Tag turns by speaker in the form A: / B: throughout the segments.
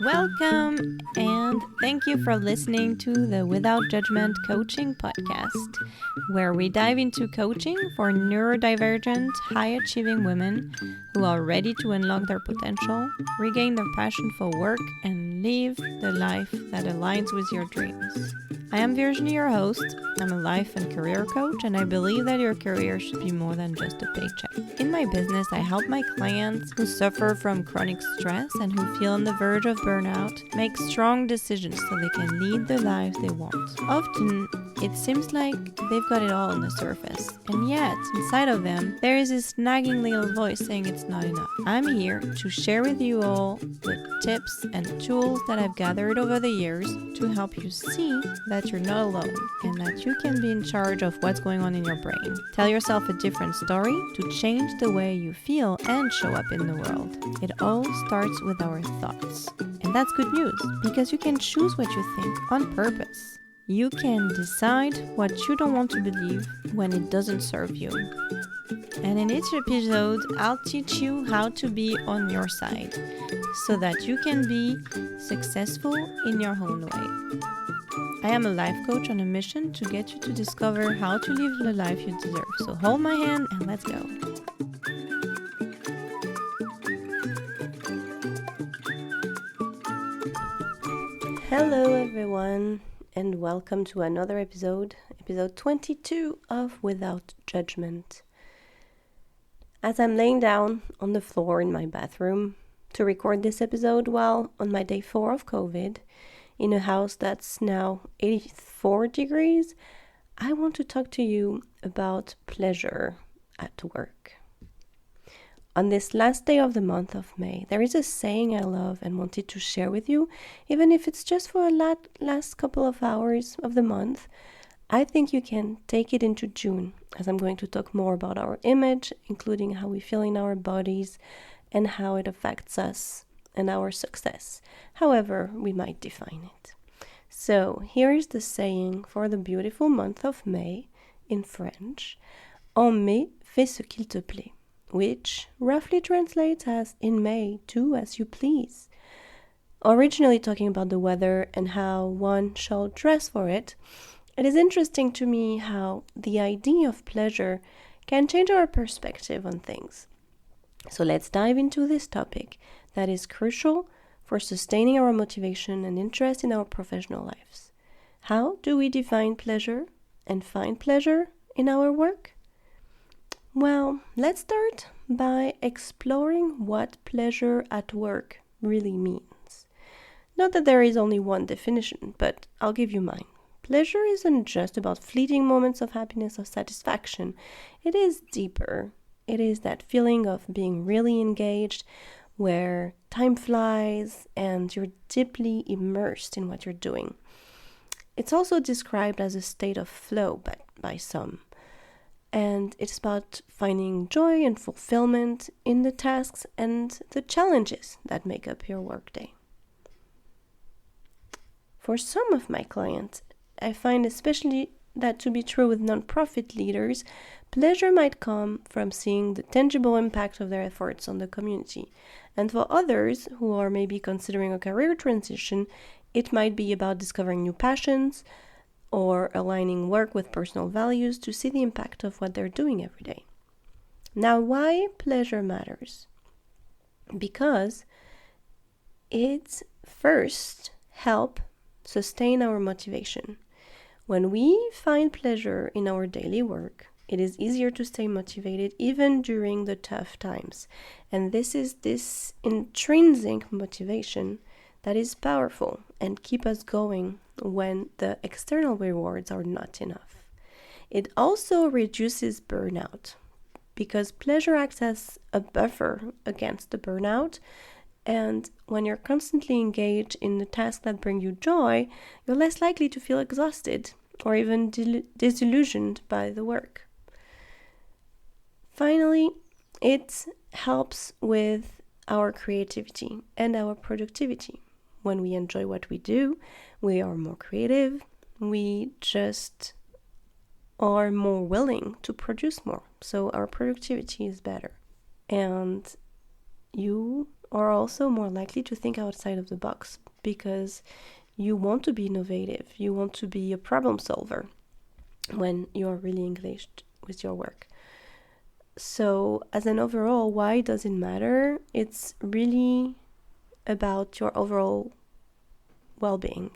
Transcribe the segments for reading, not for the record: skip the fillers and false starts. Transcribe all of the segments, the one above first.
A: Welcome and thank you for listening to the Without Judgment Coaching Podcast, where we dive into coaching for neurodivergent, high-achieving women who are ready to unlock their potential, regain their passion for work, and live the life that aligns with your dreams. I am Virginie, your host. I'm a life and career coach, and I believe that your career should be more than just a paycheck. In my business, I help my clients who suffer from chronic stress and who feel on the verge of burnout make strong decisions so they can lead the lives they want. Often, it seems like they've got it all on the surface, and yet, inside of them, there is this nagging little voice saying it's not enough. I'm here to share with you all the tips and tools that I've gathered over the years to help you see that you're not alone and that you can be in charge of what's going on in your brain. Tell yourself a different story to change the way you feel and show up in the world. It all starts with our thoughts. And that's good news, because you can choose what you think on purpose. You can decide what you don't want to believe when it doesn't serve you. And in each episode, I'll teach you how to be on your side so that you can be successful in your own way. I am a life coach on a mission to get you to discover how to live the life you deserve. So hold my hand and let's go. Hello everyone, and welcome to another episode 22 of Without Judgment. As I'm laying down on the floor in my bathroom to record this episode while on my day 4 of COVID, in a house that's now 84 degrees, I want to talk to you about pleasure at work. On this last day of the month of May, there is a saying I love and wanted to share with you, even if it's just for a last couple of hours of the month. I think you can take it into June, as I'm going to talk more about our image, including how we feel in our bodies and how it affects us and our success, however we might define it. So here is the saying for the beautiful month of May in French: En mai, fais ce qu'il te plaît, which roughly translates as in May, do as you please. Originally talking about the weather and how one shall dress for it, it is interesting to me how the idea of pleasure can change our perspective on things. So let's dive into this topic that is crucial for sustaining our motivation and interest in our professional lives. How do we define pleasure and find pleasure in our work? Well, let's start by exploring what pleasure at work really means. Not that there is only one definition, but I'll give you mine. Pleasure isn't just about fleeting moments of happiness or satisfaction. It is deeper. It is that feeling of being really engaged, where time flies and you're deeply immersed in what you're doing. It's also described as a state of flow by some. And it's about finding joy and fulfillment in the tasks and the challenges that make up your workday. For some of my clients, I find especially that to be true with nonprofit leaders, pleasure might come from seeing the tangible impact of their efforts on the community. And for others who are maybe considering a career transition, it might be about discovering new passions or aligning work with personal values to see the impact of what they're doing every day. Now, why pleasure matters? Because it first helps sustain our motivation. When we find pleasure in our daily work, it is easier to stay motivated even during the tough times. And this is this intrinsic motivation that is powerful and keep us going when the external rewards are not enough. It also reduces burnout because pleasure acts as a buffer against the burnout. And when you're constantly engaged in the tasks that bring you joy, you're less likely to feel exhausted or even disillusioned by the work. Finally, it helps with our creativity and our productivity. When we enjoy what we do, we are more creative, we just are more willing to produce more. So our productivity is better. And you are also more likely to think outside of the box because you want to be innovative, you want to be a problem solver when you're really engaged with your work. So as an overall, why does it matter? It's really about your overall well-being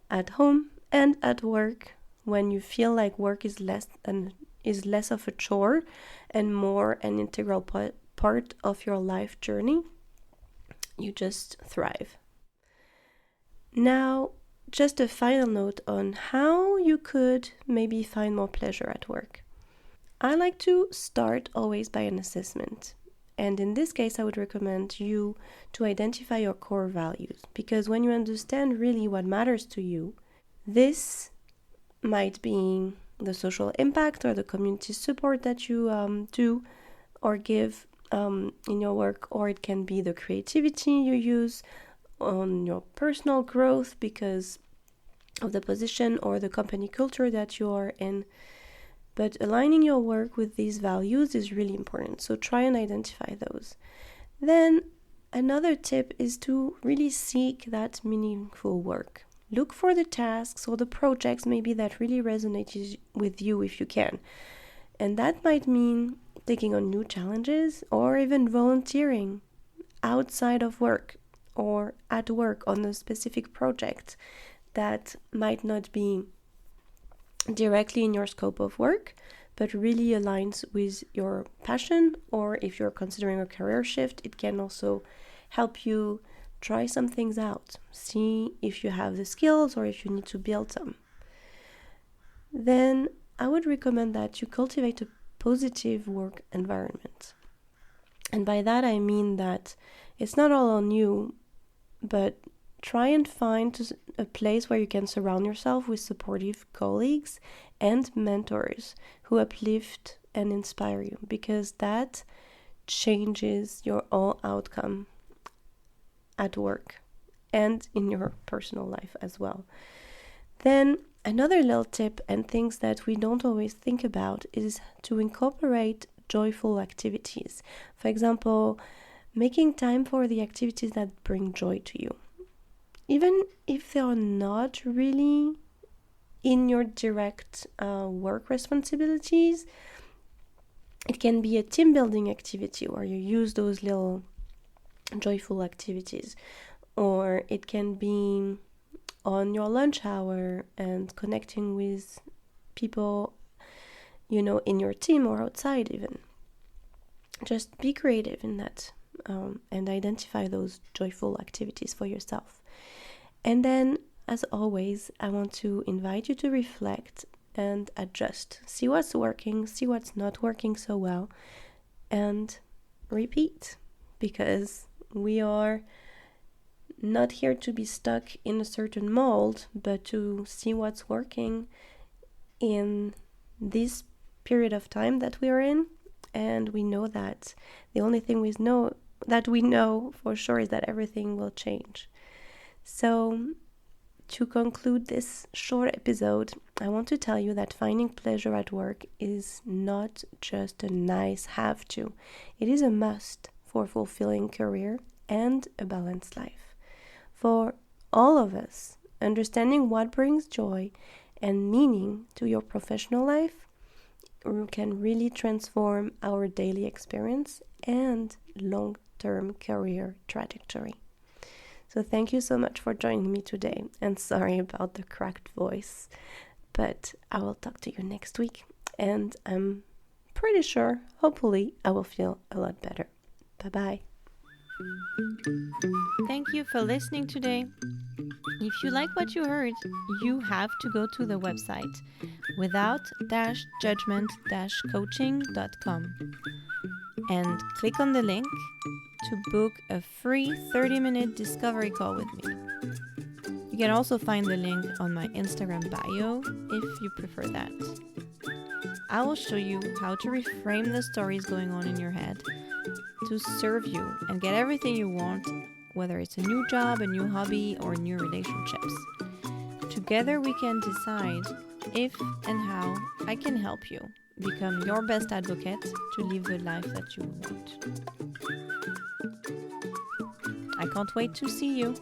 A: at home and at work. When you feel like work is less of a chore and more an integral part of your life journey, you just thrive. Now, just a final note on how you could maybe find more pleasure at work. I like to start always by an assessment. And in this case, I would recommend you to identify your core values, because when you understand really what matters to you, this might be the social impact or the community support that you do or give in your work, or it can be the creativity you use on your personal growth because of the position or the company culture that you are in. But aligning your work with these values is really important, so try and identify those. Then another tip is to really seek that meaningful work. Look for the tasks or the projects maybe that really resonate with you if you can. And that might mean taking on new challenges or even volunteering outside of work or at work on a specific project that might not be directly in your scope of work, but really aligns with your passion. Or if you're considering a career shift, it can also help you try some things out. See if you have the skills or if you need to build some. Then I would recommend that you cultivate a positive work environment. And by that I mean that it's not all on you, but try and find a place where you can surround yourself with supportive colleagues and mentors who uplift and inspire you, because that changes your all outcome at work and in your personal life as well. Then another little tip and things that we don't always think about is to incorporate joyful activities. For example, making time for the activities that bring joy to you. Even if they are not really in your direct work responsibilities, it can be a team building activity where you use those little joyful activities, or it can be on your lunch hour and connecting with people, in your team or outside even. Just be creative in that and identify those joyful activities for yourself. And then, as always, I want to invite you to reflect and adjust. See what's working, see what's not working so well, and repeat. Because we are not here to be stuck in a certain mold, but to see what's working in this period of time that we are in. And we know that the only thing we know for sure is that everything will change. So, to conclude this short episode, I want to tell you that finding pleasure at work is not just a nice have to. It is a must for a fulfilling career and a balanced life. For all of us, understanding what brings joy and meaning to your professional life can really transform our daily experience and long-term career trajectory. So thank you so much for joining me today, and sorry about the cracked voice, but I will talk to you next week, and I'm pretty sure, hopefully, I will feel a lot better. Bye-bye.
B: Thank you for listening today. If you like what you heard, you have to go to the website without-judgment-coaching.com and click on the link to book a free 30-minute discovery call with me. You can also find the link on my Instagram bio if you prefer that. I will show you how to reframe the stories going on in your head to serve you and get everything you want, whether it's a new job, a new hobby, or new relationships. Together we can decide if and how I can help you become your best advocate to live the life that you want. can't wait to see you.